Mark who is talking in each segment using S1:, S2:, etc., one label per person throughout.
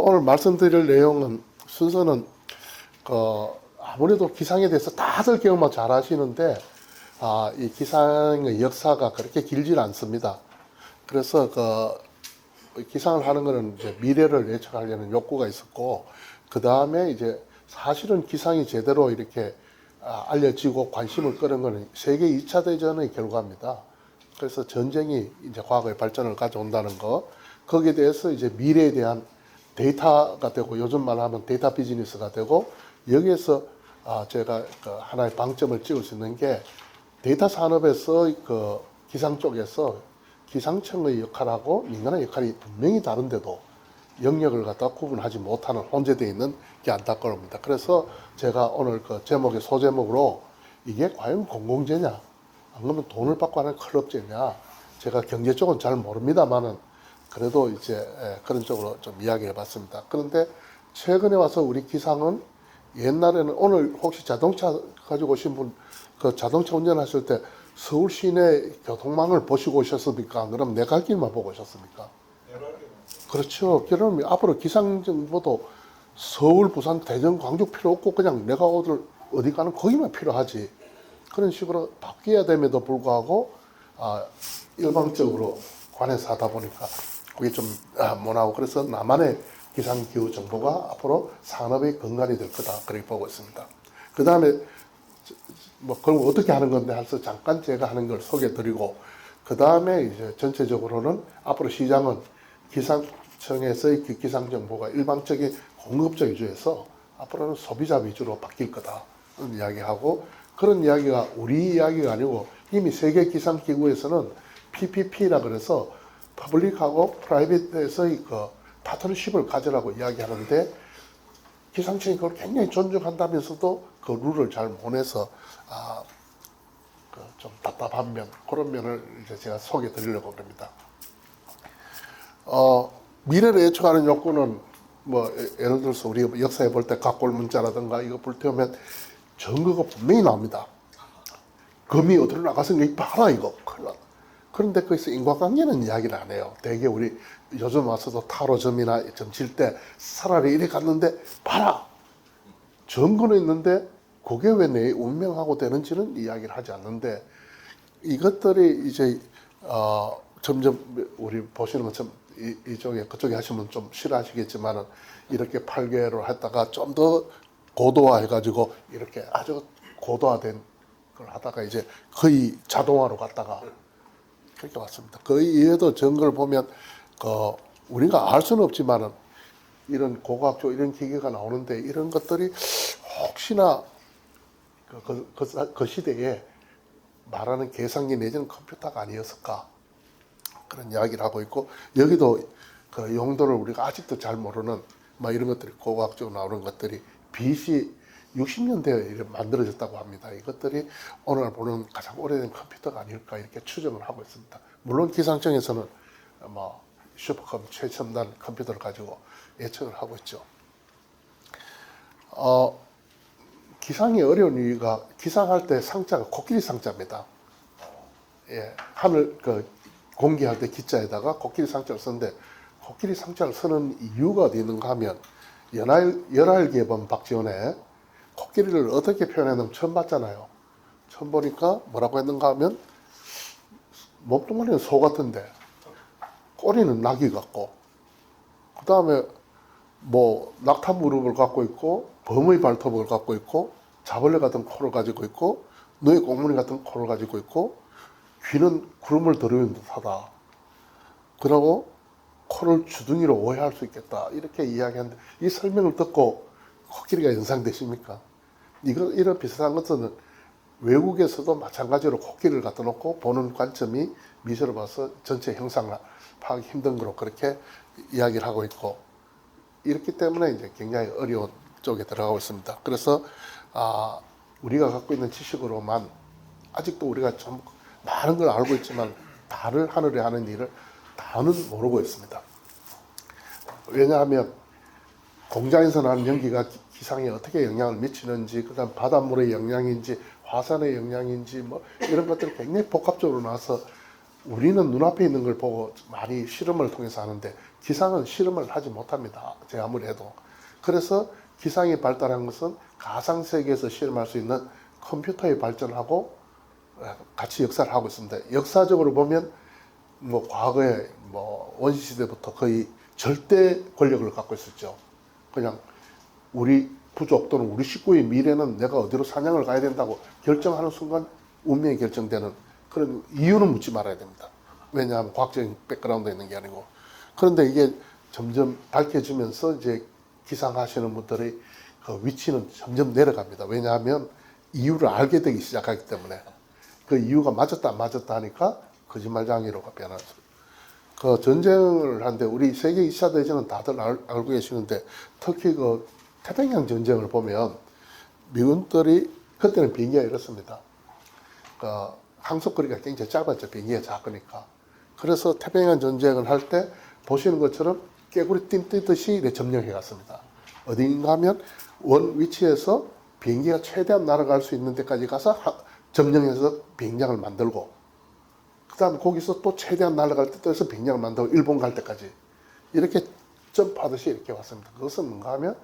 S1: 오늘 말씀드릴 내용은 순서는 아무래도 기상에 대해서 다들 경험을 잘 하시는데 이 기상의 역사가 그렇게 길질 않습니다. 그래서 기상을 하는 것은 이제 미래를 예측하려는 욕구가 있었고, 그 다음에 이제 사실은 기상이 제대로 이렇게 알려지고 관심을 끄는 것은 세계 2차 대전의 결과입니다. 그래서 전쟁이 이제 과거의 발전을 가져온다는 거, 거기에 대해서 이제 미래에 대한 데이터가 되고, 요즘 말하면 데이터 비즈니스가 되고, 여기에서 제가 하나의 방점을 찍을 수 있는 게, 데이터 산업에서 기상 쪽에서 기상청의 역할하고 민간의 역할이 분명히 다른데도 영역을 갖다 구분하지 못하는 혼재되어 있는 게 안타까웁니다. 그래서 제가 오늘 제목의 소제목으로 이게 과연 공공재냐, 안 그러면 돈을 받고 하는 클럽제냐, 제가 경제 쪽은 잘 모릅니다만은 그래도 이제 그런 쪽으로 좀 이야기해 봤습니다. 그런데 최근에 와서 우리 기상은, 옛날에는, 오늘 혹시 자동차 가지고 오신 분, 자동차 운전하실 때 서울 시내 교통망을 보시고 오셨습니까? 그럼 내갈길만 보고 오셨습니까? 그렇죠. 그러면 앞으로 기상정보도 서울, 부산, 대전, 광주 필요 없고 그냥 내가 어디 가는 거기만 필요하지. 그런 식으로 바뀌어야 됨에도 불구하고 일방적으로 관해서 하다 보니까 그게 좀 못하고, 그래서 나만의 기상기후 정보가 앞으로 산업의 근간이 될 거다, 그렇게 보고 있습니다. 그 다음에 그럼 어떻게 하는 건데 해서 잠깐 제가 하는 걸 소개해 드리고, 그 다음에 이제 전체적으로는 앞으로 시장은 기상청에서의 기상 정보가 일방적인 공급자 위주에서 앞으로는 소비자 위주로 바뀔 거다, 그런 이야기하고, 그런 이야기가 우리 이야기가 아니고 이미 세계 기상 기구에서는 PPP라 그래서 퍼블릭하고 프라이빗에서의 파트너십을 가지라고 이야기하는데, 기상청이 그걸 굉장히 존중한다면서도 그 룰을 잘 못 내서 좀 답답한 면, 그런 면을 이제 제가 소개해 드리려고 합니다. 미래를 예측하는 욕구는 예를 들어서 우리 역사에 볼 때 각골 문자라든가 이거 불태우면 증거가 분명히 나옵니다. 금이 어디로 나가서 이거 봐라, 이거 큰일 나. 그런데 거기서 인과관계는 이야기를 안 해요. 대개 우리 요즘 와서도 타로점이나 점 칠 때 차라리 이리 갔는데 봐라, 증거는 있는데 그게 왜 내 운명하고 되는지는 이야기를 하지 않는데, 이것들이 이제 점점 우리 보시는 것처럼 이쪽에 그쪽에 하시면 좀 싫어하시겠지만은, 이렇게 8개월을 했다가 좀 더 고도화 해가지고 이렇게 아주 고도화된 걸 하다가 이제 거의 자동화로 갔다가 그렇게 왔습니다. 그 이외에도 증거를 보면 우리가 알 수는 없지만은 이런 고고학적 이런 기계가 나오는데, 이런 것들이 혹시나 그 시대에 말하는 계산기 내지는 컴퓨터가 아니었을까, 그런 이야기를 하고 있고, 여기도 그 용도를 우리가 아직도 잘 모르는 이런 것들이, 고고학적으로 나오는 것들이 BC 60년대에 만들어졌다고 합니다. 이것들이 오늘 보는 가장 오래된 컴퓨터가 아닐까, 이렇게 추정을 하고 있습니다. 물론 기상청에서는 슈퍼컴 최첨단 컴퓨터를 가지고 예측을 하고 있죠. 기상이 어려운 이유가, 기상할 때 상자가 코끼리 상자입니다. 예, 하늘 공기할 때 기자에다가 코끼리 상자를 쓰는데, 코끼리 상자를 쓰는 이유가 어디 있는가 하면, 열알개범 박지원의 코끼리를 어떻게 표현했는지 처음 봤잖아요. 처음 보니까 뭐라고 했는가 하면, 몸뚱아리는 소 같은데 꼬리는 나귀 같고, 그 다음에 낙타 무릎을 갖고 있고, 범의 발톱을 갖고 있고, 자벌레 같은 코를 가지고 있고, 너의 꽁무니 같은 코를 가지고 있고, 귀는 구름을 들이는 듯하다. 그러고 코를 주둥이로 오해할 수 있겠다, 이렇게 이야기하는데, 이 설명을 듣고 코끼리가 연상되십니까? 이런 비슷한 것은 외국에서도 마찬가지로 코끼리를 갖다 놓고 보는 관점이 미시로 봐서 전체 형상을 파악하기 힘든 거로 그렇게 이야기를 하고 있고, 이렇기 때문에 이제 굉장히 어려운 쪽에 들어가고 있습니다. 그래서 우리가 갖고 있는 지식으로만 아직도 우리가 좀 많은 걸 알고 있지만, 달을 하늘에 하는 일을 다는 모르고 있습니다. 왜냐하면 공장에서 나는 연기가 기상에 어떻게 영향을 미치는지, 그다음 바닷물의 영향인지 화산의 영향인지 이런 것들이 굉장히 복합적으로 나와서 우리는 눈앞에 있는 걸 보고 많이 실험을 통해서 하는데 기상은 실험을 하지 못합니다. 제가 아무리 해도. 그래서 기상이 발달한 것은 가상세계에서 실험할 수 있는 컴퓨터의 발전하고 같이 역사를 하고 있습니다. 역사적으로 보면 뭐 과거에 뭐 원시시대부터 거의 절대 권력을 갖고 있었죠. 그냥 우리 부족 또는 우리 식구의 미래는 내가 어디로 사냥을 가야 된다고 결정하는 순간 운명이 결정되는 그런 이유는 묻지 말아야 됩니다. 왜냐하면 과학적인 백그라운드에 있는 게 아니고. 그런데 이게 점점 밝혀지면서 이제 기상하시는 분들의 그 위치는 점점 내려갑니다. 왜냐하면 이유를 알게 되기 시작하기 때문에 그 이유가 맞았다 안 맞았다 하니까 거짓말쟁이로가 변하죠. 그 전쟁을 하는데 우리 세계 2차 대전은 다들 알고 계시는데 특히 그 태평양 전쟁을 보면 미군들이 그때는 비행기가 이렇습니다. 그 항속거리가 굉장히 짧았죠. 비행기가 작으니까. 그래서 태평양 전쟁을 할 때 보시는 것처럼 깨구리 띵 뜨듯이 점령해 갔습니다. 어딘가 하면 원 위치에서 비행기가 최대한 날아갈 수 있는 데까지 가서 점령해서 비행장을 만들고 그 다음에 거기서 또 최대한 날아갈 때 떠서 비행장을 만들고 일본 갈 때까지 이렇게 점프하듯이 이렇게 왔습니다. 그것은 뭔가 하면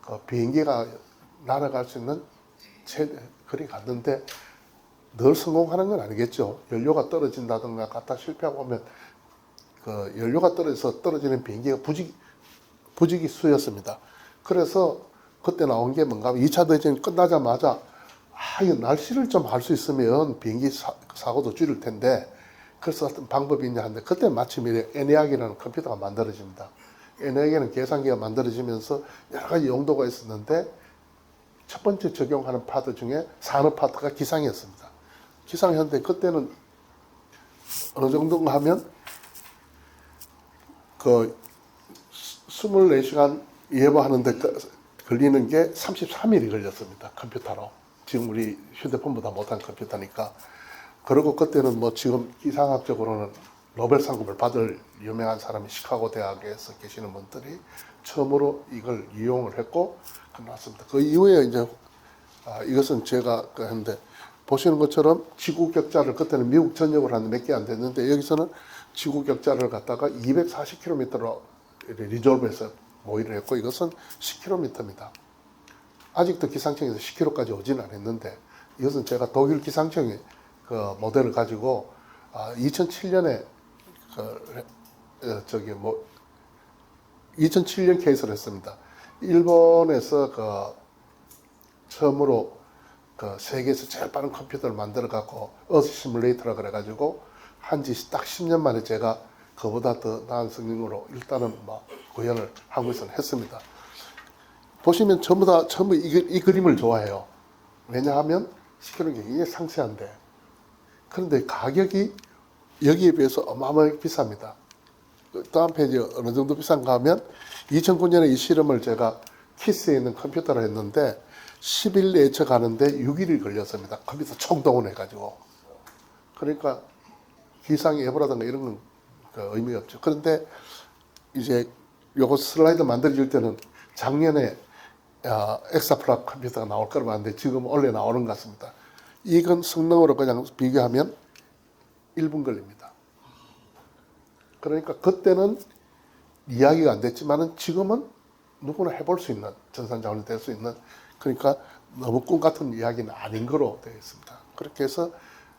S1: 그 비행기가 날아갈 수 있는 거리 갔는데 늘 성공하는 건 아니겠죠. 연료가 떨어진다든가 갖다 실패하고 오면 그 연료가 떨어져서 떨어지는 비행기가 부직이 수였습니다. 그래서 그때 나온 게 뭔가 하면 2차 대전이 끝나자마자 이 날씨를 좀 알 수 있으면 비행기 사고도 줄일 텐데 그래서 어떤 방법이 있냐 하는데 그때 마침 ENIAC이라는 컴퓨터가 만들어집니다. ENIAC는 계산기가 만들어지면서 여러 가지 용도가 있었는데 첫 번째 적용하는 파트 중에 산업 파트가 기상이었습니다. 기상이었는데 그때는 어느 정도인가 하면 그 24시간 예보하는데 걸리는 게 33일이 걸렸습니다. 컴퓨터로. 지금 우리 휴대폰보다 못한 컴퓨터니까. 그리고 그때는 뭐 지금 기상학적으로는 노벨 상금을 받을 유명한 사람이 시카고 대학에서 계시는 분들이 처음으로 이걸 이용을 했고 끝났습니다. 그 이후에 이제 이것은 제가 했는데 보시는 것처럼 지구 격자를 그때는 미국 전역으로 한 몇 개 안 됐는데 여기서는 지구 격자를 갖다가 240km로 리졸브해서 모의를 했고 이것은 10km입니다. 아직도 기상청에서 10km까지 오지는 않았는데 이것은 제가 독일 기상청의 그 모델을 가지고 2007년에 2007년 케이스를 했습니다. 일본에서 처음으로 세계에서 제일 빠른 컴퓨터를 만들어 갖고 어스 시뮬레이터라 그래가지고 한지 딱 10년 만에 제가 그보다 더 나은 성능으로 일단은 구현을 한국에서는 했습니다. 보시면 전부 이 그림을 좋아해요. 왜냐하면 시키는 게 굉장히 상세한데 그런데 가격이 여기에 비해서 어마어마하게 비쌉니다. 다음 페이지 어느 정도 비싼가 하면 2009년에 이 실험을 제가 키스에 있는 컴퓨터로 했는데 10일 내에 가는데 6일이 걸렸습니다. 컴퓨터 총동원해가지고. 그러니까 기상 예보라든가 이런 건 의미가 없죠. 그런데 이제 요거 슬라이드 만들어질 때는 작년에 엑사플랍 컴퓨터가 나올 거라고 하는데 지금 원래 나오는 것 같습니다. 이건 성능으로 그냥 비교하면 1분 걸립니다. 그러니까 그때는 이야기가 안 됐지만은 지금은 누구나 해볼 수 있는 전산자원이 될 수 있는 그러니까 너무 꿈 같은 이야기는 아닌 거로 되어 있습니다. 그렇게 해서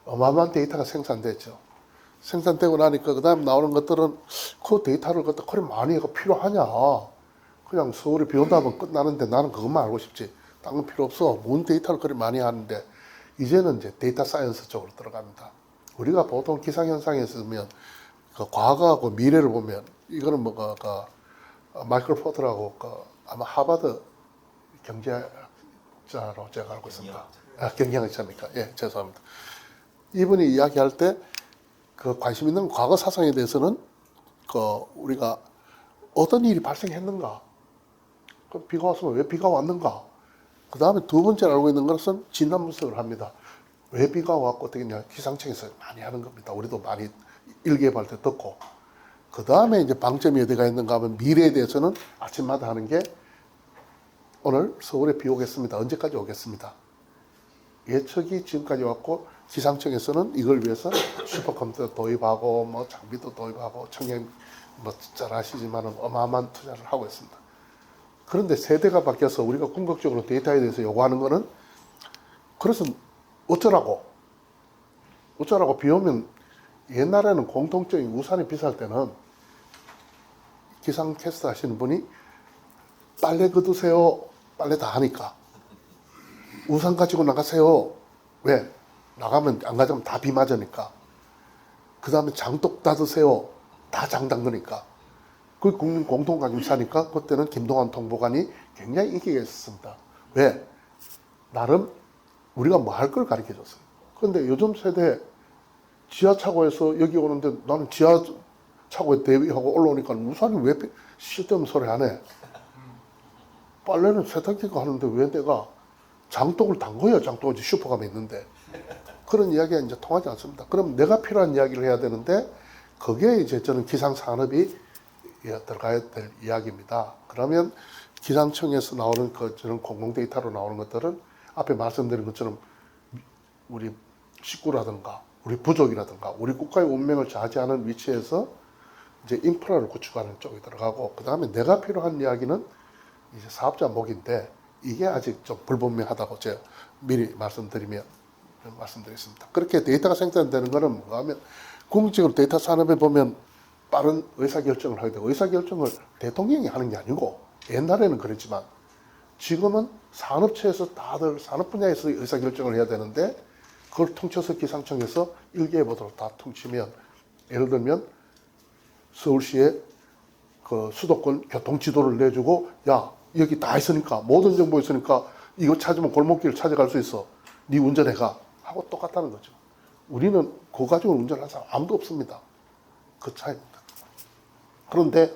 S1: 어마어마한 데이터가 생산됐죠. 생산되고 나니까 그 다음 나오는 것들은 그 데이터를 갖다 그래 많이 필요하냐. 그냥 서울에 비 온다 하면 끝나는데 나는 그것만 알고 싶지. 딴 건 필요 없어. 뭔 데이터를 그래 많이 하는데 이제는 이제 데이터 사이언스 쪽으로 들어갑니다. 우리가 보통 기상현상에 있으면 과거하고 미래를 보면 이거는 마이클 포터라고 아마 하버드 경제학자로 제가 알고 있습니다. 경영학자입니까? 예, 죄송합니다. 이분이 이야기할 때 관심 있는 과거 사상에 대해서는 우리가 어떤 일이 발생했는가? 비가 왔으면 왜 비가 왔는가? 그 다음에 두 번째로 알고 있는 것은 진단 분석을 합니다. 왜 비가 왔고 어떻게 했냐? 기상청에서 많이 하는 겁니다. 우리도 많이 일기예보할 때 듣고. 그 다음에 이제 방점이 어디가 있는가 하면 미래에 대해서는 아침마다 하는 게 오늘 서울에 비 오겠습니다. 언제까지 오겠습니다. 예측이 지금까지 왔고 기상청에서는 이걸 위해서 슈퍼컴퓨터 도입하고 뭐 장비도 도입하고 청년 뭐 잘 아시지만 어마어마한 투자를 하고 있습니다. 그런데 세대가 바뀌어서 우리가 궁극적으로 데이터에 대해서 요구하는 거는 그래서 어쩌라고 비 오면 옛날에는 공통적인 우산이 비쌀 때는 기상캐스터 하시는 분이 빨래 걷으세요. 빨래 다 하니까. 우산 가지고 나가세요. 왜? 나가면 안 가져가면 다 비 맞으니까. 그 다음에 장독 닫으세요. 다 장 담그니까. 그 국민 공통 관심사니까 그때는 김동완 통보관이 굉장히 인기가 있었습니다. 왜? 나름 우리가 뭐 할 걸 가르쳐 줬어요. 그런데 요즘 세대 지하차고에서 여기 오는데 나는 지하차고에 대비하고 올라오니까 우산이 왜 쓸데없는 소리 하네. 빨래는 세탁기가 하는데 왜 내가 장독을 담궈야 장독이 슈퍼가 있는데. 그런 이야기가 이제 통하지 않습니다. 그럼 내가 필요한 이야기를 해야 되는데 거기에 이제 저는 기상산업이 들어가야 될 이야기입니다. 그러면 기상청에서 나오는 저는 공공 데이터로 나오는 것들은 앞에 말씀드린 것처럼 우리 식구라든가 우리 부족이라든가 우리 국가의 운명을 좌지하는 위치에서 이제 인프라를 구축하는 쪽에 들어가고 그 다음에 내가 필요한 이야기는 이제 사업자 목인데 이게 아직 좀 불분명하다고 제가 미리 말씀드리겠습니다. 그렇게 데이터가 생산되는 거는 뭔가 하면 궁극적으로 데이터 산업에 보면 빠른 의사결정을 하게 되고 의사결정을 대통령이 하는 게 아니고 옛날에는 그랬지만 지금은 산업체에서 다들 산업 분야에서 의사결정을 해야 되는데 그걸 통쳐서 기상청에서 일개보도로 다 퉁치면 예를 들면 서울시에 그 수도권 교통지도를 내주고 야 여기 다 있으니까 모든 정보 있으니까 이거 찾으면 골목길 찾아갈 수 있어. 네 운전해가 하고 똑같다는 거죠. 우리는 그거 가지고 운전하는 사람 아무도 없습니다. 그 차이입니다. 그런데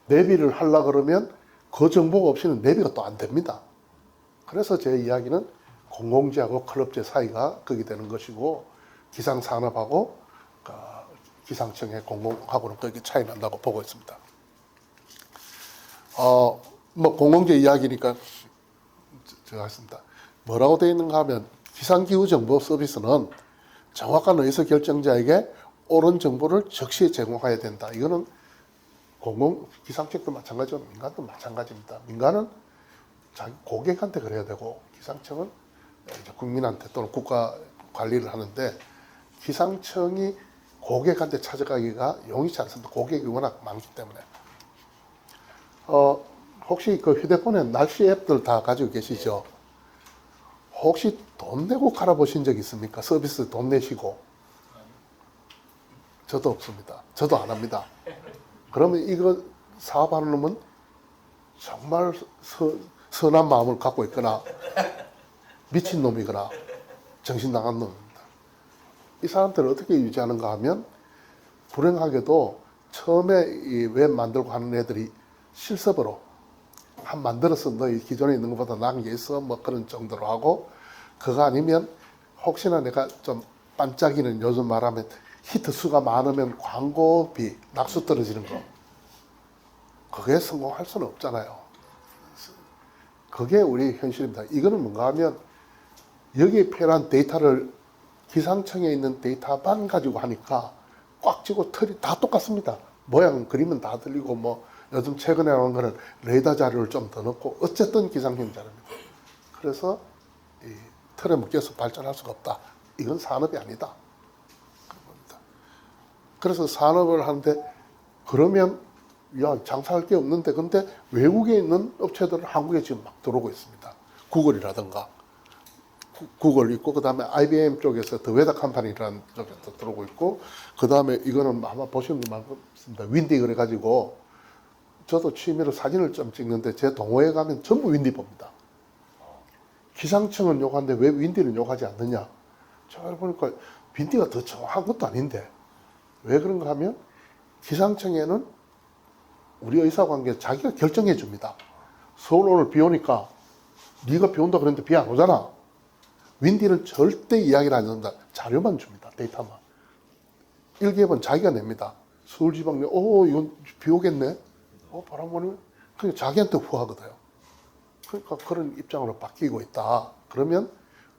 S1: 내비를 하려고 그러면 그 정보가 없이는 내비가 또 안 됩니다. 그래서 제 이야기는 공공재하고 클럽재 사이가 그게 되는 것이고 기상산업하고 기상청의 공공하고는 그게 차이 난다고 보고 있습니다. 뭐 공공재 이야기니까 제가 했습니다. 뭐라고 되어 있는가 하면 기상기후정보 서비스는 정확한 의사결정자에게 옳은 정보를 즉시 제공해야 된다. 이거는 기상청도 마찬가지고 민간도 마찬가지입니다. 민간은 자기 고객한테 그래야 되고 기상청은 이제 국민한테 또는 국가 관리를 하는데 기상청이 고객한테 찾아가기가 용이치 않습니다. 고객이 워낙 많기 때문에. 혹시 그 휴대폰에 날씨 앱들 다 가지고 계시죠? 혹시 돈 내고 갈아보신 적 있습니까? 서비스 돈 내시고. 저도 없습니다. 저도 안 합니다. 그러면 이거 사업하는 놈은 정말 선한 마음을 갖고 있거나 미친 놈이거나 정신 나간 놈입니다. 이 사람들을 어떻게 유지하는가 하면 불행하게도 처음에 이 웹 만들고 하는 애들이 실습으로 만들어서 너희 기존에 있는 것보다 나은 게 있어 뭐 그런 정도로 하고 그거 아니면 혹시나 내가 좀 반짝이는 요즘 말하면 히트 수가 많으면 광고비 낙수 떨어지는 거 그게 성공할 수는 없잖아요. 그게 우리 현실입니다. 이거는 뭔가 하면 여기에 필요한 데이터를 기상청에 있는 데이터만 가지고 하니까 꽉 쥐고 털이 다 똑같습니다. 모양 그림은 다 들리고 뭐 요즘 최근에 나온 거는 레이더 자료를 좀 더 넣고 어쨌든 기상청 자료입니다. 그래서 이 틀에 묶여서 발전할 수가 없다. 이건 산업이 아니다. 그래서 산업을 하는데 그러면 야 장사할 게 없는데 근데 외국에 있는 업체들은 한국에 지금 막 들어오고 있습니다. 구글이라든가 구글 있고 그 다음에 IBM 쪽에서 더 웨더 컴퍼니라는 쪽에서 들어오고 있고 그 다음에 이거는 아마 보시는 분 많습니다. 윈디 그래가지고 저도 취미로 사진을 좀 찍는데 제 동호회 가면 전부 윈디 봅니다. 기상청은 욕하는데 왜 윈디는 욕하지 않느냐? 제가 보니까 윈디가 더 정확한 것도 아닌데 왜 그런가 하면 기상청에는 우리 의사관계 자기가 결정해 줍니다. 서울 오늘 비 오니까 네가 비 온다 그랬는데 비 안 오잖아. 윈디는 절대 이야기를 안 합니다. 자료만 줍니다. 데이터만. 일기예보는 자기가 냅니다. 서울지방에 이건 비 오겠네. 바람 부는 그냥 자기한테 후하거든요. 그러니까 그런 입장으로 바뀌고 있다. 그러면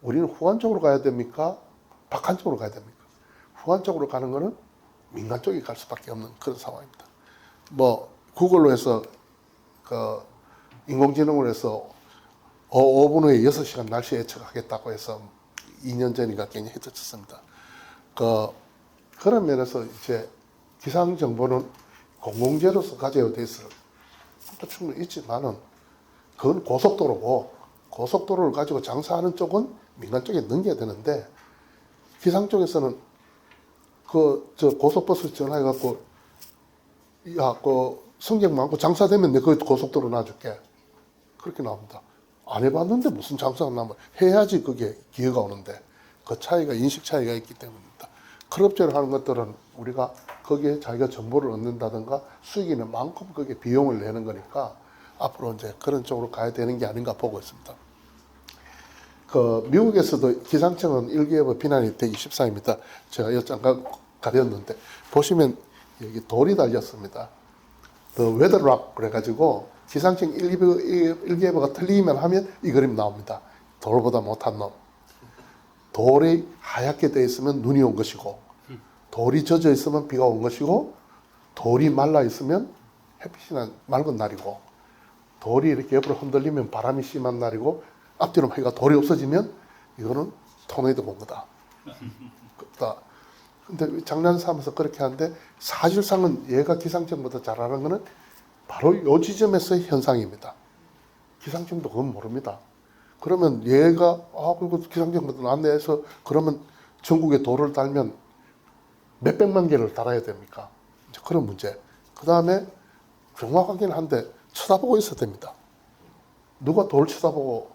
S1: 우리는 후한적으로 가야 됩니까? 박한 쪽으로 가야 됩니까? 후한 쪽으로 가는 거는 민간 쪽이 갈 수밖에 없는 그런 상황입니다. 뭐 구글로 해서 그 인공지능으로 해서 5분 후에 6시간 날씨 예측하겠다고 해서 2년 전인가 굉장히 히트쳤습니다. 그런 면에서 이제 기상 정보는 공공재로서 가져야 돼 있을 것도 충분히 있지만은 그건 고속도로고 고속도로를 가지고 장사하는 쪽은 민간 쪽에 넘겨야 되는데 기상 쪽에서는 저 고속버스 전화해갖고 야, 승객 많고 장사되면 내가 그 고속도로 놔줄게. 그렇게 나옵니다. 안 해봤는데 무슨 장사가 나면 해야지 그게 기회가 오는데 그 차이가 인식 차이가 있기 때문입니다. 클럽제를 하는 것들은 우리가 거기에 자기가 정보를 얻는다든가 수익이 있는 만큼 그게 비용을 내는 거니까 앞으로 이제 그런 쪽으로 가야 되는 게 아닌가 보고 있습니다. 미국에서도 기상청은 일기예보 비난이 되기 십상입니다. 제가 잠깐 가렸는데 보시면 여기 돌이 달렸습니다. The Weather Rock 그래가지고 기상청 일기예보가 틀리면 하면 이 그림 나옵니다. 돌보다 못한 놈. 돌이 하얗게 되어 있으면 눈이 온 것이고 돌이 젖어 있으면 비가 온 것이고 돌이 말라 있으면 햇빛이 난 맑은 날이고 돌이 이렇게 옆으로 흔들리면 바람이 심한 날이고 앞뒤로 해가 돌이 없어지면 이거는 토네이도가 온 거다. 근데 장난 삼아서 그렇게 하는데 사실상은 얘가 기상청보다 잘하는 거는 바로 요 지점에서의 현상입니다. 기상청도 그건 모릅니다. 그러면 얘가 그리고 기상청보다 낫네 해서 그러면 전국에 돌을 달면 몇백만 개를 달아야 됩니까? 이제 그런 문제. 그 다음에 정확하긴 한데 쳐다보고 있어야 됩니다. 누가 돌 쳐다보고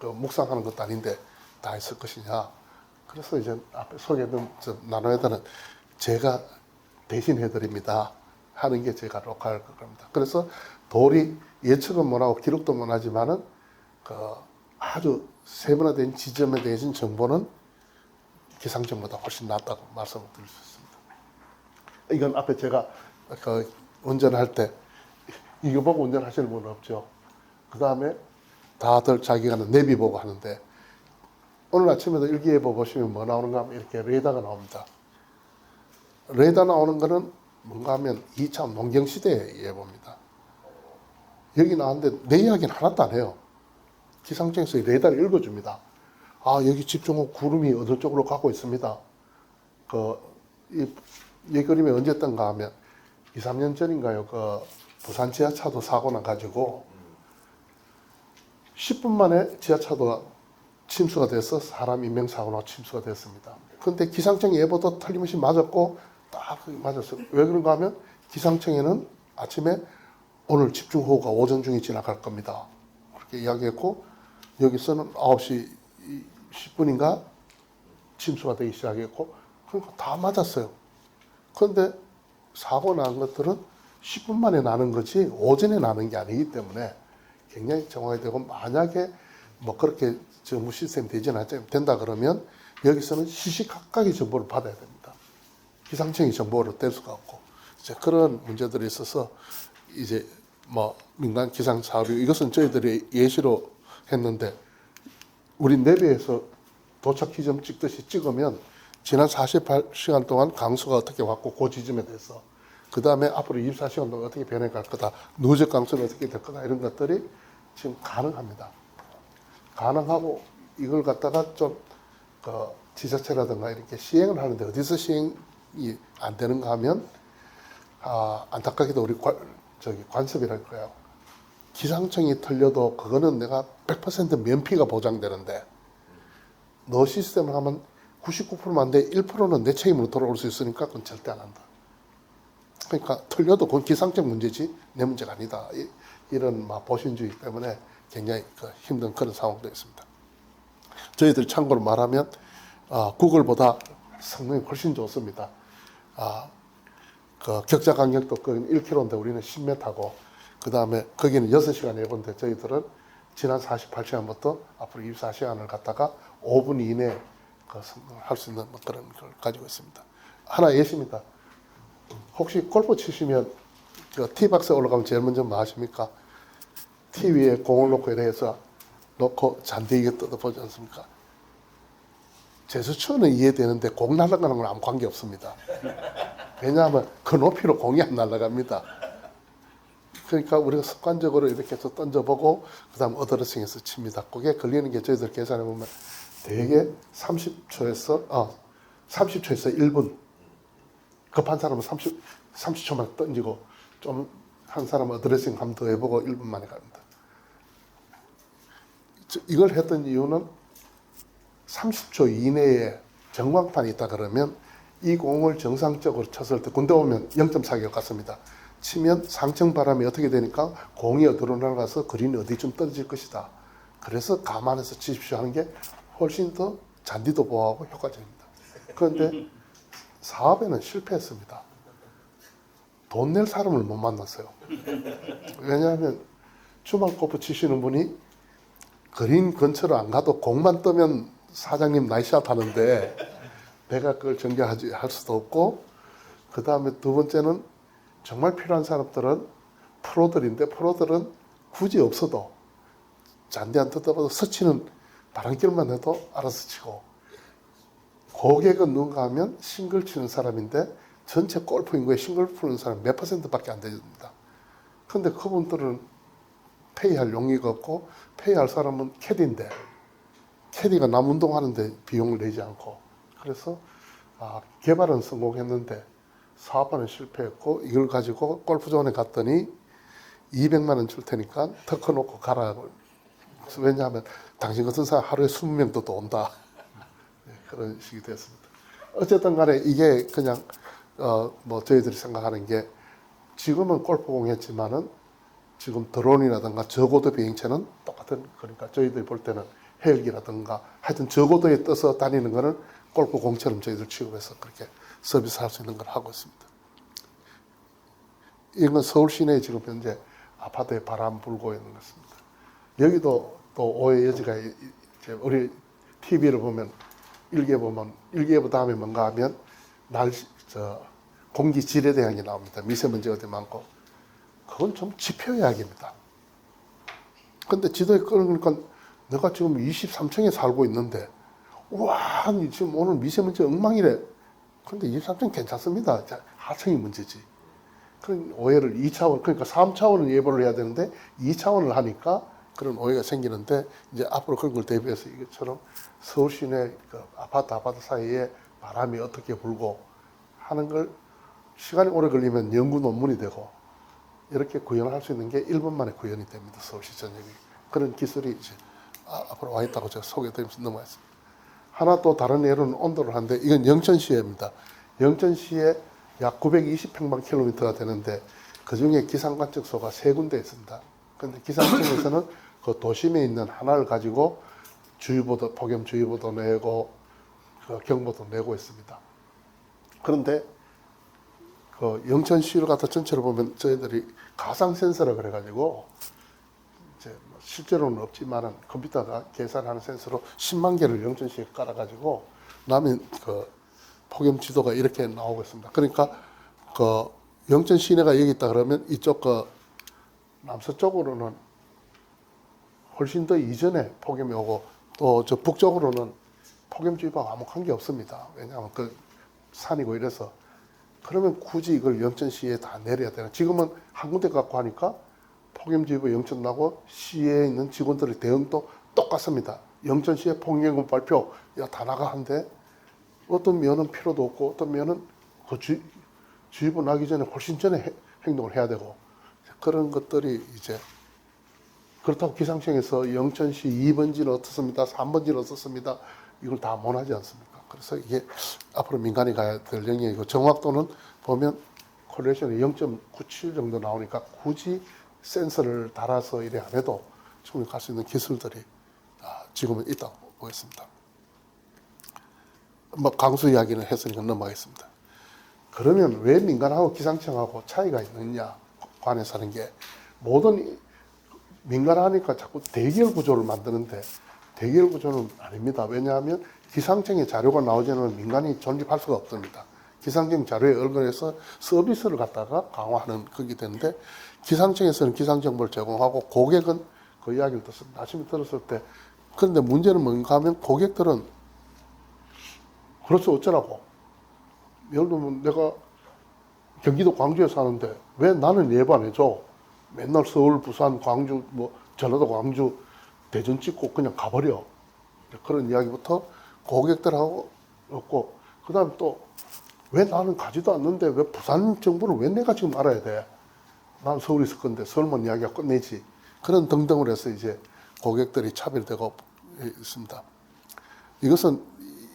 S1: 묵상하는 것도 아닌데 다 있을 것이냐. 그래서 이제 앞에 나눠야 되는 제가 대신해드립니다 하는 게 제가 로컬 겁니다. 그래서 돌이 예측은 못하고 기록도 못하지만은 아주 세분화된 지점에 대해서 정보는 기상청보다 훨씬 낫다고 말씀을 드릴 수 있습니다. 이건 앞에 제가 운전할 때 이거 보고 운전하시는 분은 없죠. 그 다음에 다들 자기가 내비 보고 하는데 오늘 아침에도 일기예보 보시면 뭐 나오는가 하면 이렇게 레이더가 나옵니다. 레이더 나오는 거는 뭔가 하면 2차 농경시대의 예보입니다. 여기 나왔는데 내 이야기는 하나도 안 해요. 기상청에서 레이더를 읽어줍니다. 여기 집중호우 구름이 어느 쪽으로 가고 있습니다. 이 그림이 언제 떴는가 하면 2, 3년 전인가요? 부산 지하차도 사고 나가지고 10분 만에 지하차도가 침수가 돼서 사람 인명사고나 침수가 됐습니다. 그런데 기상청 예보도 틀림없이 맞았고 딱 맞았어요. 왜 그런가 하면 기상청에는 아침에 오늘 집중호우가 오전 중에 지나갈 겁니다. 그렇게 이야기했고 여기서는 9시 10분인가 침수가 되기 시작했고 그러니까 다 맞았어요. 그런데 사고 난 것들은 10분 만에 나는 거지 오전에 나는 게 아니기 때문에 굉장히 정확히 되고 만약에 뭐 그렇게 정부 시스템이 되지는 된다 그러면 여기서는 시시각각의 정보를 받아야 됩니다. 기상청이 정보를 뗄 수가 없고 이제 그런 문제들이 있어서 이제 뭐 민간 기상 사업이 이것은 저희들이 예시로 했는데 우리 내비에서 도착 지점 찍듯이 찍으면 지난 48시간 동안 강수가 어떻게 왔고 그 지점에 대해서 그 다음에 앞으로 24시간 동안 어떻게 변해갈 거다 누적 강수는 어떻게 될 거다 이런 것들이 지금 가능합니다. 가능하고 이걸 갖다가 좀 지자체라든가 이렇게 시행을 하는데 어디서 시행이 안 되는가 하면 안타깝게도 우리 관습이랄 거예요. 기상청이 틀려도 그거는 내가 100% 면피가 보장되는데 너 시스템을 하면 99%만 안 돼 1%는 내 책임으로 돌아올 수 있으니까 그건 절대 안 한다. 그러니까 틀려도 그건 기상청 문제지 내 문제가 아니다. 이런 보신주의 때문에 굉장히 힘든 그런 상황도 있습니다. 저희들 참고로 말하면 구글보다 성능이 훨씬 좋습니다. 격자 간격도 1km인데 우리는 10m고 그 다음에 거기는 6시간 예보인데 저희들은 지난 48시간부터 앞으로 24시간을 갖다가 5분 이내에 할 수 있는 그런 걸 가지고 있습니다. 하나 예시입니다. 혹시 골프 치시면 티박스에 올라가면 제일 먼저 뭐 하십니까? 티 위에 공을 놓고 이래 해서 놓고 잔디에 뜯어보지 않습니까? 제스처는 이해되는데 공 날아가는 건 아무 관계 없습니다. 왜냐하면 그 높이로 공이 안 날아갑니다. 그러니까 우리가 습관적으로 이렇게 해서 던져보고 그 다음 어드레싱해서 칩니다. 그게 걸리는 게 저희들 계산해보면 대개 30초에서 1분, 급한 사람은 30초만 던지고 좀 한 사람은 어드레싱 한번 더 해보고 1분 만에 갑니다. 이걸 했던 이유는 30초 이내에 전광판이 있다 그러면 이 공을 정상적으로 쳤을 때 군대 오면 0.4개 같습니다. 치면 상층 바람이 어떻게 되니까 공이 어디로 날아가서 그린이 어디쯤 떨어질 것이다. 그래서 감안해서 치십시오 하는 게 훨씬 더 잔디도 보호하고 효과적입니다. 그런데 사업에는 실패했습니다. 돈 낼 사람을 못 만났어요. 왜냐하면 주말 골프 치시는 분이 그린 근처로 안 가도 공만 뜨면 사장님 나이샷 하는데 내가 그걸 전개할 수도 없고, 그 다음에 두 번째는 정말 필요한 사람들은 프로들인데 프로들은 굳이 없어도 잔디 안 뜯어봐도 스치는 바람길만 해도 알아서 치고, 고객은 누군가 하면 싱글 치는 사람인데 전체 골프 인구에 싱글 푸는 사람 몇 %밖에 안 됩니다. 근데 그분들은 페이할 용의가 없고, 페이할 사람은 캐디인데 캐디가 남 운동하는데 비용을 내지 않고, 그래서 개발은 성공했는데 사업화는 실패했고, 이걸 가지고 골프존에 갔더니 200만 원 줄 테니까 터커 놓고 가라. 그래서 왜냐하면 당신 같은 사람 하루에 20명도 또 온다. 그런 식이 됐습니다. 어쨌든 간에 이게 그냥 저희들이 생각하는 게, 지금은 골프공 했지만은 지금 드론이라든가 저고도 비행체는 똑같은, 그러니까 저희들이 볼 때는 헬기라든가 하여튼 저고도에 떠서 다니는 거는 골프공처럼 저희들 취급해서 그렇게 서비스할 수 있는 걸 하고 있습니다. 이건 서울 시내에 지금 현재 아파트에 바람 불고 있는 것입니다. 여기도 또 오해 여지가, 이제 우리 TV를 보면 일기예보 다음에 뭔가 하면 공기 질에 대한 게 나옵니다. 미세먼지 어디 많고. 그건 좀 지표 이야기입니다. 근데 지도에 그러니까 내가 지금 23층에 살고 있는데, 우와, 지금 오늘 미세먼지 엉망이래. 근데 23층 괜찮습니다. 하층이 문제지. 그런 오해를 2차원, 그러니까 3차원은 예보를 해야 되는데 2차원을 하니까 그런 오해가 생기는데, 이제 앞으로 그런 걸 대비해서 이것처럼 서울 시내 그 아파트 사이에 바람이 어떻게 불고 하는 걸 시간이 오래 걸리면 연구 논문이 되고, 이렇게 구현을 할 수 있는 게 1분 만에 구현이 됩니다. 서울시 전역이. 그런 기술이 이제 앞으로 와 있다고 제가 소개드리면서 넘어갔습니다. 하나 또 다른 예로는 온도를 하는데, 이건 영천시에입니다. 영천시에 약 920평방킬로미터가 되는데 그 중에 기상관측소가 3군데 있습니다. 그런데 기상청에서는 그 도심에 있는 하나를 가지고 주의보도, 폭염주의보도 내고 그 경보도 내고 있습니다. 그런데 그 영천시를 갖다 전체를 보면 저희들이 가상 센서라 그래가지고, 이제 실제로는 없지만은 컴퓨터가 계산하는 센서로 10만 개를 영천시에 깔아가지고 남은 그 폭염 지도가 이렇게 나오고 있습니다. 그러니까 그 영천 시내가 여기 있다 그러면 이쪽 그 남서쪽으로는 훨씬 더 이전에 폭염이 오고, 또 저 북쪽으로는 폭염주의보가 아무 관계 없습니다. 왜냐하면 그 산이고 이래서. 그러면 굳이 이걸 영천시에 다 내려야 되나? 지금은 한 군데 갖고 하니까 폭염주의보 영천 나고 시에 있는 직원들의 대응도 똑같습니다. 영천시에 폭염 발표 다 나가 한데, 어떤 면은 필요도 없고 어떤 면은 그 주의보 나기 전에 훨씬 전에 행동을 해야 되고, 그런 것들이 이제, 그렇다고 기상청에서 영천시 2번지는 어떻습니다, 3번지는 어떻습니다, 이걸 다 못하지 않습니까? 그래서 이게 앞으로 민간이 가야 될 영역이고, 정확도는 보면 콜레이션이 0.97 정도 나오니까 굳이 센서를 달아서 이래 안 해도 충분히 갈 수 있는 기술들이 지금은 있다고 보겠습니다. 강수 이야기는 했으니까 넘어가겠습니다. 그러면 왜 민간하고 기상청하고 차이가 있느냐 관해서 하는 게, 모든 민간하니까 자꾸 대결 구조를 만드는데 대결 구조는 아닙니다. 왜냐하면 기상청의 자료가 나오지 않으면 민간이 존립할 수가 없습니다. 기상청 자료에 얼건해서 서비스를 갖다가 강화하는 그게 되는데, 기상청에서는 기상 정보를 제공하고 고객은 그 이야기를 듣습니다. 아침에 들었을 때. 그런데 문제는 뭔가 하면 고객들은 그래서 어쩌라고. 예를 들면 내가 경기도 광주에 사는데 왜 나는 예부 안 해줘? 맨날 서울, 부산, 광주, 뭐 전라도, 광주, 대전 찍고 그냥 가버려. 그런 이야기부터 고객들하고 없고, 그 다음에 또 왜 나는 가지도 않는데 왜 부산 정부는 왜 내가 지금 알아야 돼? 난 서울에 있을 건데 서울만 이야기가 끝내지. 그런 등등을 해서 이제 고객들이 차별되고 있습니다. 이것은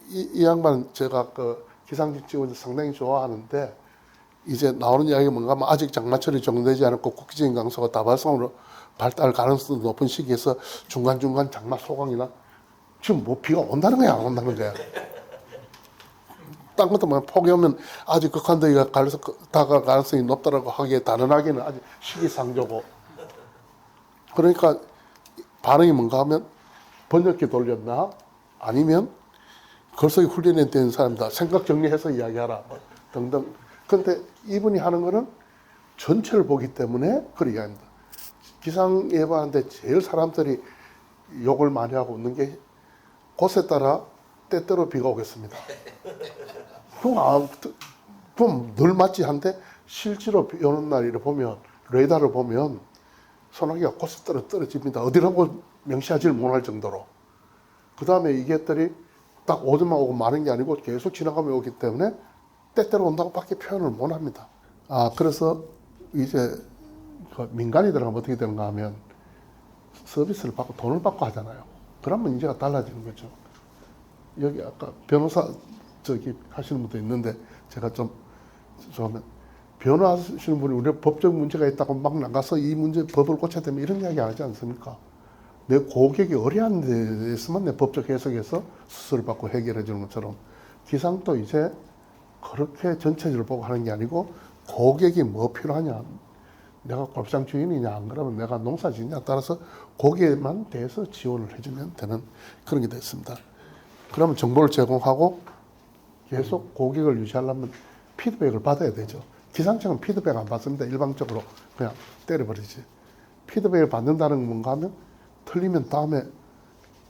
S1: 이 양반 제가 그 기상직 직원을 상당히 좋아하는데, 이제 나오는 이야기가 뭔가 하면 아직 장마철이 종료되지 않았고 국기적인 강수가 다발성으로 발달 가능성이 높은 시기에서 중간중간 장마 소강이나 지금 뭐 비가 온다는 거야, 안 온다는 거야. 딴 것도 뭐 폭이 오면 아직 극한더위가 다가갈 가능성이 높다라고 하기에 단언하기는 아직 시기상조고. 그러니까 반응이 뭔가 하면 번역기 돌렸나? 아니면 걸석이 훈련이 된 사람이다. 생각 정리해서 이야기하라. 뭐 등등. 그런데 이분이 하는 거는 전체를 보기 때문에 그렇게 이야기합니다. 기상 예보하는데 제일 사람들이 욕을 많이 하고 웃는 게 곳에 따라 때때로 비가 오겠습니다. 그럼 늘 맞지 한데 실제로 비 오는 날을 보면, 레이더를 보면 소나기가 곳에 따라 떨어집니다. 어디라고 명시하지를 못할 정도로. 그 다음에 이게들이 딱 오지만 오고 마는 게 아니고 계속 지나가며 오기 때문에 때때로 온다고 밖에 표현을 못 합니다. 그래서 이제 그 민간이 들어가면 어떻게 되는가 하면 서비스를 받고 돈을 받고 하잖아요. 그러면 문제가 달라지는 거죠. 여기 아까 변호사 하시는 분도 있는데, 제가 좀 변호하시는 분이 우리 법적 문제가 있다고 막 나가서 이 문제 법을 고쳐야 되면 이런 이야기 안 하지 않습니까? 내 고객이 어려운 데에서만 내 법적 해석에서 수수료를 받고 해결해 주는 것처럼 기상도 이제 그렇게 전체적으로 보고 하는 게 아니고 고객이 뭐 필요하냐, 내가 골프장 주인이냐 안 그러면 내가 농사 짓냐 따라서 거기에만 대해서 지원을 해주면 되는 그런 게 됐습니다. 그러면 정보를 제공하고 계속 고객을 유지하려면 피드백을 받아야 되죠. 기상청은 피드백 안 받습니다. 일방적으로 그냥 때려버리지. 피드백을 받는다는 건 뭔가 하면 틀리면 다음에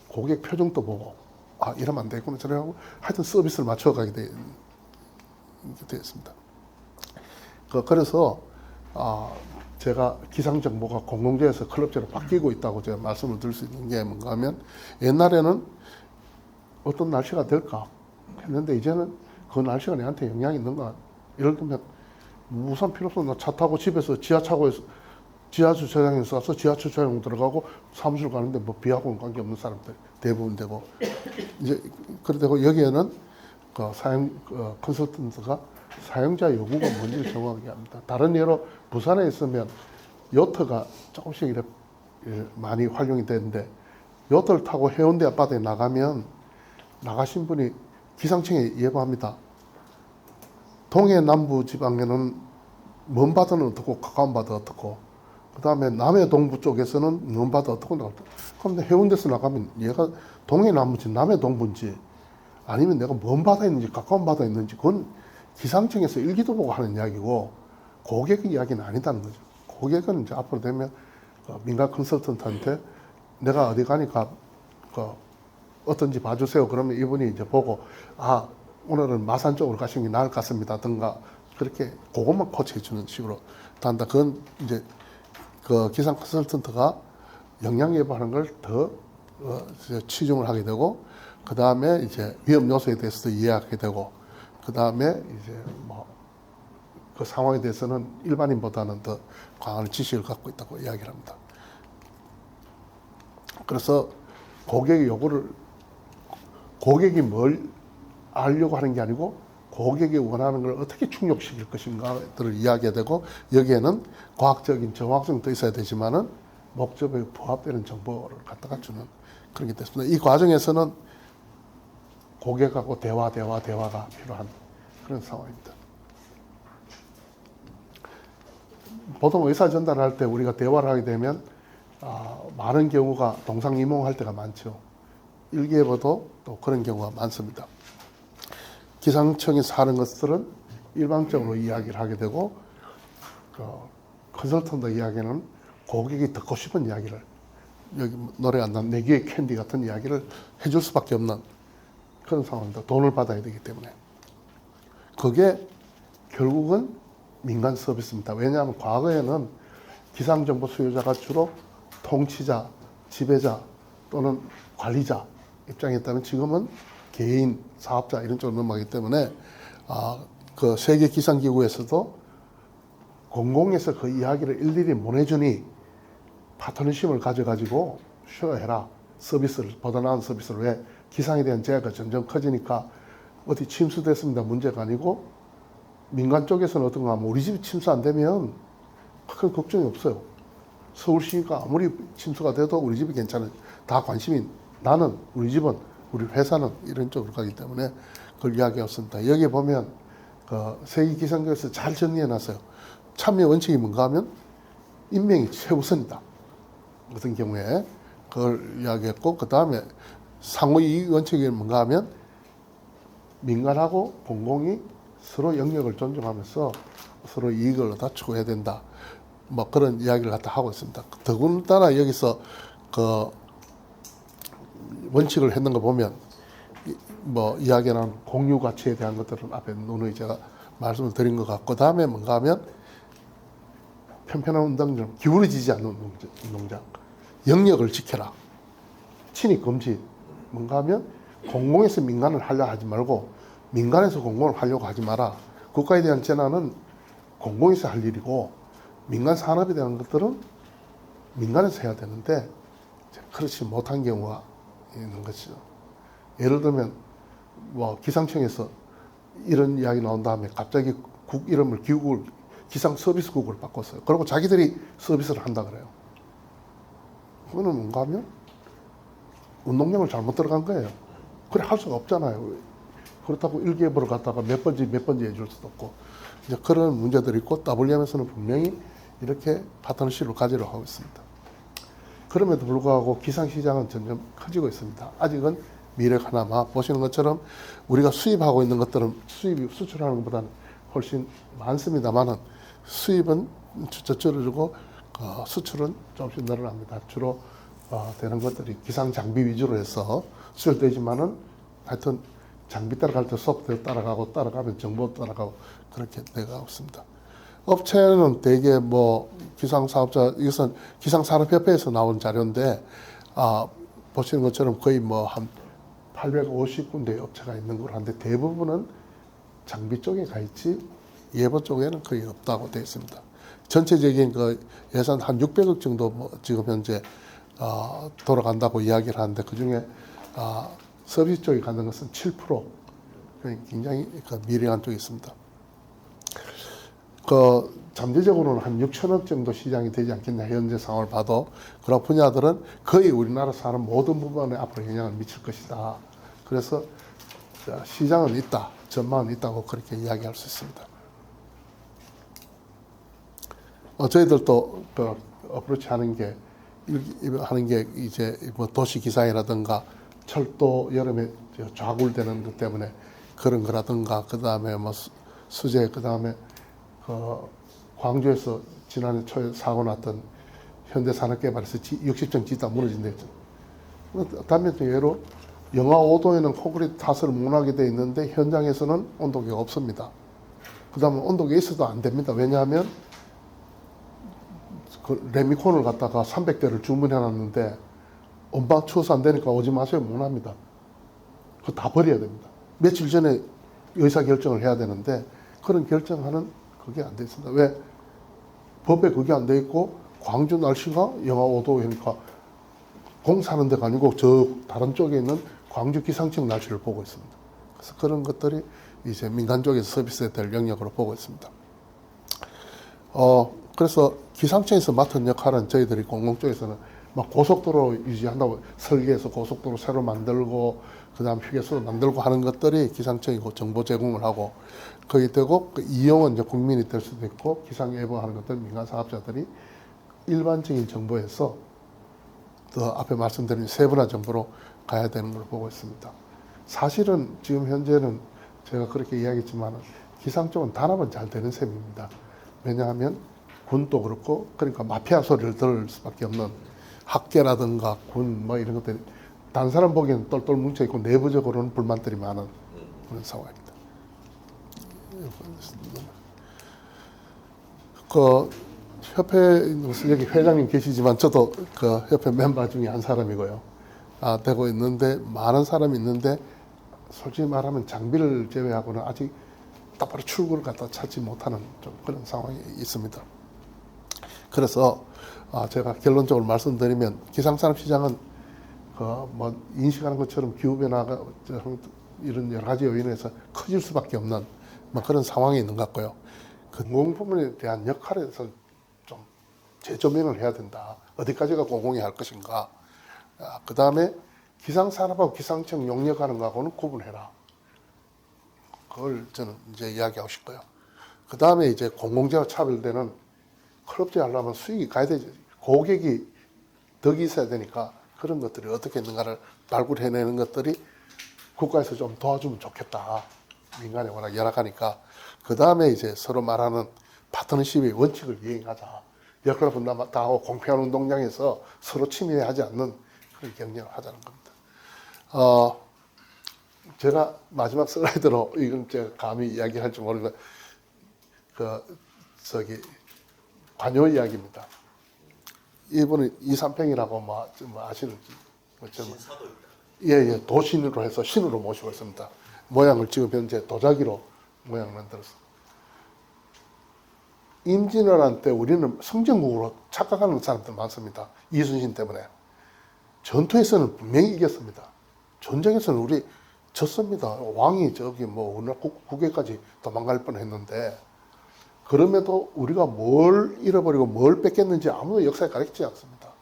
S1: 고객 표정도 보고 이러면 안 되겠구나 저래 하고 하여튼 서비스를 맞춰가게 되었습니다. 그래서 제가 기상정보가 공공재에서 클럽제로 바뀌고 있다고 제가 말씀을 드릴 수 있는 게 뭔가 하면, 옛날에는 어떤 날씨가 될까 했는데 이제는 그 날씨가 내한테 영향이 있는가. 예를 들면 우산 필요 없어. 나 차 타고 집에서 지하주차장에서 와서 지하주차장 들어가고 사무실 가는데 뭐 비하고는 관계없는 사람들 대부분 되고, 이제 그러고 여기에는 그 컨설턴트가 사용자 요구가 뭔지를 정확하게 합니다. 다른 예로 부산에 있으면 요트가 조금씩 이렇게 많이 활용이 되는데, 요트를 타고 해운대 앞바다에 나가신 분이 기상청에 예보합니다. 동해 남부 지방에는 먼 바다는 어떻고 가까운 바다 어떻고, 그 다음에 남해 동부 쪽에서는 먼 바다 어떻고 그럼 해운대에서 나가면 얘가 동해 남부인지 남해 동부인지 아니면 내가 먼 바다에 있는지 가까운 바다에 있는지 그건 기상청에서 일기도 보고 하는 이야기고 고객의 이야기는 아니다는 거죠. 고객은 이제 앞으로 되면 민간 컨설턴트한테 내가 어디 가니까 어떤지 봐주세요. 그러면 이분이 이제 보고 오늘은 마산 쪽으로 가시는 게 나을 것 같습니다. 든가 그렇게 그것만 코치해 주는 식으로 한다. 그건 이제 그 기상 컨설턴트가 영향 예보하는 걸 더 치중을 하게 되고, 그 다음에 이제 위험 요소에 대해서도 이해하게 되고, 그 다음에 이제 그 상황에 대해서는 일반인보다는 더 강한 지식을 갖고 있다고 이야기를 합니다. 그래서 고객이 뭘 알려고 하는 게 아니고 고객이 원하는 걸 어떻게 충족시킬 것인가를 이야기해야 되고, 여기에는 과학적인 정확성도 있어야 되지만은 목적에 부합되는 정보를 갖다가 주는 그런 게 됐습니다. 이 과정에서는 고객하고 대화가 필요한 그런 상황입니다. 보통 의사 전달할 때 우리가 대화를 하게 되면 많은 경우가 동상이몽할 때가 많죠. 일기예보도 또 그런 경우가 많습니다. 기상청에서 하는 것들은 일방적으로 이야기를 하게 되고, 컨설턴트 이야기는 고객이 듣고 싶은 이야기를, 여기 노래가 난 내 귀에 캔디 같은 이야기를 해줄 수밖에 없는 그런 상황입니다. 돈을 받아야 되기 때문에. 그게 결국은 민간 서비스입니다. 왜냐하면 과거에는 기상정보 수요자가 주로 통치자, 지배자 또는 관리자 입장이었다면 지금은 개인, 사업자 이런 쪽으로 넘어가기 때문에 그 세계 기상기구에서도 공공에서 그 이야기를 일일이 못 해주니 파트너십을 가져가지고 쉐어해라. 서비스를, 보다 나은 서비스를. 왜? 기상에 대한 제약이 점점 커지니까 어디 침수됐습니다. 문제가 아니고 민간 쪽에서는 어떤가 하면 우리 집이 침수 안 되면 큰 걱정이 없어요. 서울시가 아무리 침수가 돼도 우리 집이 괜찮아요. 다 관심이 나는, 우리 집은, 우리 회사는 이런 쪽으로 가기 때문에 그걸 이야기했습니다. 여기 보면 그 세계 기상기구에서 잘 정리해 놨어요. 참여 원칙이 뭔가 하면 인명이 최우선이다. 어떤 경우에 그걸 이야기했고, 그 다음에 상호이익 원칙이 뭔가 하면 민간하고 공공이 서로 영역을 존중하면서 서로 이익을 얻어 추구해야 된다. 뭐 그런 이야기를 갖다 하고 있습니다. 더군다나 여기서 그 원칙을 했는 거 보면 뭐 이야기하는 공유 가치에 대한 것들은 앞에 누누이 제가 말씀을 드린 것 같고, 다음에 뭔가 하면 편편한 운동장, 기울어지지 않는 운동장, 영역을 지켜라. 침입 금지. 뭔가 하면 공공에서 민간을 하려 하지 말고 민간에서 공공을 하려고 하지 마라. 국가에 대한 재난은 공공에서 할 일이고 민간 산업에 대한 것들은 민간에서 해야 되는데 그렇지 못한 경우가 있는 것이죠. 예를 들면 뭐 기상청에서 이런 이야기 나온 다음에 갑자기 국 이름을 기국을 기상 서비스국을 바꿨어요. 그리고 자기들이 서비스를 한다 그래요. 그거는 뭔가 하면 운동량을 잘못 들어간 거예요. 그래 할 수가 없잖아요. 그렇다고 일개업으로 갔다가 몇 번째 해줄 수도 없고 이제 그런 문제들이 있고, WM에서는 분명히 이렇게 파트너십을 가지려고 하고 있습니다. 그럼에도 불구하고 기상시장은 점점 커지고 있습니다. 아직은 미래가 남아 보시는 것처럼 우리가 수입하고 있는 것들은 수입이 수출하는 것보다는 훨씬 많습니다만은 수입은 줄어들고 수출은 조금씩 늘어납니다. 주로 되는 것들이 기상 장비 위주로 해서 수출되지만은 하여튼 장비 따라갈 때 소프트웨어 따라가면 정보 따라가고 그렇게 돼가고 있습니다. 업체는 대개 뭐 기상사업자, 이것은 기상산업협회에서 나온 자료인데 보시는 것처럼 거의 뭐 한 850군데 업체가 있는 걸 하는데 대부분은 장비 쪽에 가 있지 예보 쪽에는 거의 없다고 되어 있습니다. 전체적인 그 예산 한 600억 정도 뭐 지금 현재 돌아간다고 이야기를 하는데 그 중에 서비스 쪽에 가는 것은 7%. 굉장히 미래한 쪽에 있습니다. 그 잠재적으로는 한 6천억 정도 시장이 되지 않겠냐, 현재 상황을 봐도. 그런 분야들은 거의 우리나라 사는 모든 부분에 앞으로 영향을 미칠 것이다. 그래서 시장은 있다, 전망은 있다고 그렇게 이야기할 수 있습니다. 저희들도 그 어프로치 하는 게 이제 뭐 도시 기상이라든가 철도 여름에 좌굴되는 것 때문에 그런 거라든가, 그 다음에 뭐 수재, 그 다음에 광주에서 지난해 초에 사고 났던 현대산업개발에서 60층 짓다 무너진다 했죠. 단면적 예로 영하 5도에는 콘크리트 타설을 못하게 돼 있는데 현장에서는 온도계가 없습니다. 그 다음에 온도계 있어도 안 됩니다. 왜냐하면 그 레미콘을 갖다가 300대를 주문해 놨는데 엄마 추워서 안 되니까 오지 마세요 못 합니다. 그거 다 버려야 됩니다. 며칠 전에 의사결정을 해야 되는데 그런 결정하는 그게 안 돼 있습니다. 왜? 법에 그게 안 돼 있고 광주 날씨가 영하 5도니까 공사하는 데가 아니고 저 다른 쪽에 있는 광주 기상청 날씨를 보고 있습니다. 그래서 그런 것들이 이제 민간 쪽에서 서비스에 될 영역으로 보고 있습니다. 그래서 기상청에서 맡은 역할은 저희들이 공공 쪽에서는 막 고속도로 유지한다고 설계해서 고속도로 새로 만들고 그다음 휴게소 만들고 하는 것들이 기상청이 정보 제공을 하고 거기 되고 그 이용은 이제 국민이 될 수도 있고 기상 예보하는 것들 민간 사업자들이 일반적인 정보에서 더 앞에 말씀드린 세분화 정보로 가야 되는 걸 보고 있습니다. 사실은 지금 현재는 제가 그렇게 이야기했지만 기상 쪽은 단합은 잘 되는 셈입니다. 왜냐하면 군도 그렇고 그러니까 마피아 소리를 들을 수밖에 없는 학계라든가 군 뭐 이런 것들이 다른 사람 보기에는 똘똘 뭉쳐있고 내부적으로는 불만들이 많은 그런 상황입니다. 그 협회 여기 회장님 계시지만 저도 그 협회 멤버 중에 한 사람이고요. 되고 있는데 많은 사람이 있는데 솔직히 말하면 장비를 제외하고는 아직 똑바로 출구를 갖다 찾지 못하는 좀 그런 상황이 있습니다. 그래서 제가 결론적으로 말씀드리면 기상산업시장은 뭐 인식하는 것처럼 기후변화가 이런 여러 가지 요인에서 커질 수밖에 없는 뭐 그런 상황이 있는 것 같고요. 공공부문에 대한 역할에 대해서 좀 재조명을 해야 된다. 어디까지가 공공이 할 것인가. 그 다음에 기상산업하고 기상청 용역하는 거하고는 구분해라. 그걸 저는 이제 이야기하고 싶고요. 그 다음에 이제 공공재와 차별되는 클럽제 하려면 수익이 가야 되지. 고객이 덕이 있어야 되니까 그런 것들이 어떻게 있는가를 발굴해내는 것들이 국가에서 좀 도와주면 좋겠다. 민간이 워낙 열악하니까. 그 다음에 이제 서로 말하는 파트너십의 원칙을 이행하자. 역할 분담 다 하고 공평한 운동장에서 서로 침해하지 않는 그런 경쟁을 하자는 겁니다. 제가 마지막 슬라이드로 이건 제가 감히 이야기할지 모르겠는데 관요 이야기입니다. 이분은 이삼평이라고 뭐 아시는지
S2: 신사도입니다.
S1: 예, 도신으로 해서 신으로 모시고 있습니다. 모양을 지금 현재 도자기로 모양을 만들었습니다. 임진왜란 때 우리는 성전국으로 착각하는 사람들 많습니다. 이순신 때문에. 전투에서는 분명히 이겼습니다. 전쟁에서는 우리 졌습니다. 왕이 저기 뭐 어느 국외까지 도망갈 뻔했는데 그럼에도 우리가 뭘 잃어버리고 뭘 뺏겼는지 아무도 역사에 가르치지 않습니다.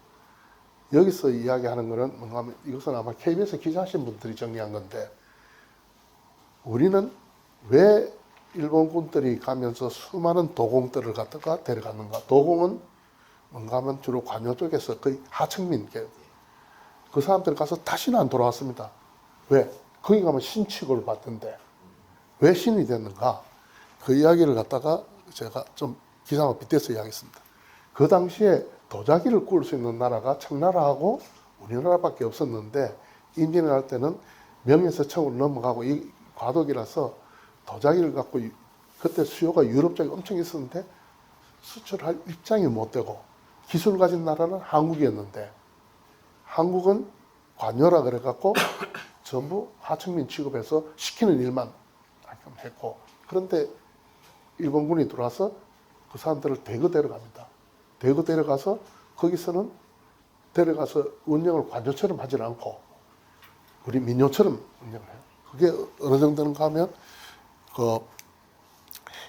S1: 여기서 이야기하는 거는 뭔가 하면 이것은 아마 KBS 기자하신 분들이 정리한 건데 우리는 왜 일본군들이 가면서 수많은 도공들을 갖다가 데려갔는가. 도공은 뭔가 하면 주로 관요 쪽에서 거의 하층민 그 사람들 가서 다시는 안 돌아왔습니다. 왜? 거기 가면 신 취급을 받던데 왜 신이 됐는가? 그 이야기를 갖다가 제가 좀 기상과 빗대서 이야기했습니다. 그 당시에 도자기를 구울 수 있는 나라가 청나라하고 우리나라밖에 없었는데 임진왜란 때는 명예서청으로 넘어가고 이 과도기라서 도자기를 갖고 그때 수요가 유럽 쪽에 엄청 있었는데 수출할 입장이 못 되고 기술을 가진 나라는 한국이었는데 한국은 관여라 그래갖고 전부 하층민 취급해서 시키는 일만 했고 그런데 일본군이 들어와서 그 사람들을 대거 데려갑니다. 대거 데려가서 거기서는 데려가서 운영을 관조처럼 하지 않고 우리 민요처럼 운영을 해요. 그게 어느 정도인가 하면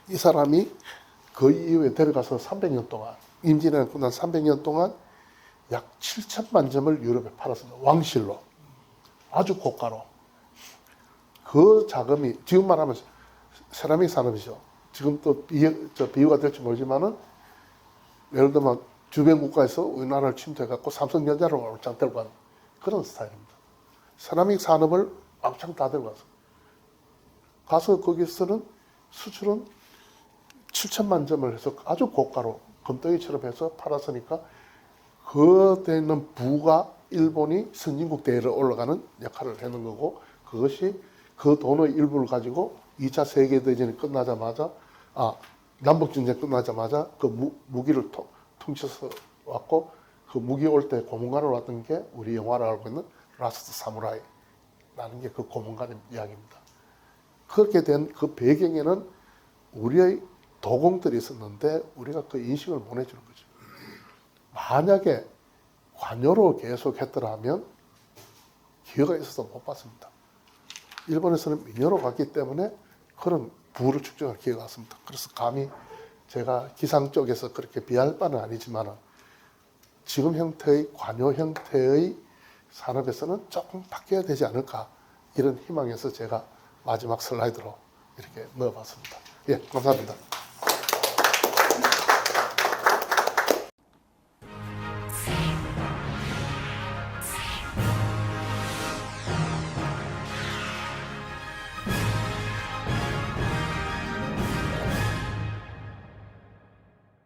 S1: 이 사람이 그 이후에 데려가서 300년 동안 임진왜란 끝난 300년 동안 약 7천만 점을 유럽에 팔았습니다. 왕실로. 아주 고가로. 그 자금이 지금 말하면 세라믹 산업이죠. 지금 또 비유가 될지 모르지만은 예를 들면 주변 국가에서 우리나라를 침투해갖고 삼성전자를 왕창 들고 간 그런 스타일입니다. 세라믹 산업을 왕창 다 들고 가서 거기서는 수출은 7천만 점을 해서 아주 고가로 금덩이처럼 해서 팔았으니까 그때 있는 부가 일본이 선진국 대회를 올라가는 역할을 하는 거고 그것이 그 돈의 일부를 가지고 2차 세계대전이 끝나자마자 남북전쟁 끝나자마자 그 무기를 퉁쳐서 왔고 그 무기 올 때 고문관을 왔던 게 우리 영화를 알고 있는 라스트 사무라이라는 게 그 고문관의 이야기입니다. 그렇게 된 그 배경에는 우리의 도공들이 있었는데 우리가 그 인식을 못 해주는 거죠. 만약에 관여로 계속 했더라면 기회가 있어서 못 봤습니다. 일본에서는 민요로 갔기 때문에 그런 부를 축적할 기회가 왔습니다. 그래서 감히 제가 기상 쪽에서 그렇게 비할 바는 아니지만 지금 형태의 관요 형태의 산업에서는 조금 바뀌어야 되지 않을까 이런 희망에서 제가 마지막 슬라이드로 이렇게 넣어봤습니다. 예, 감사합니다.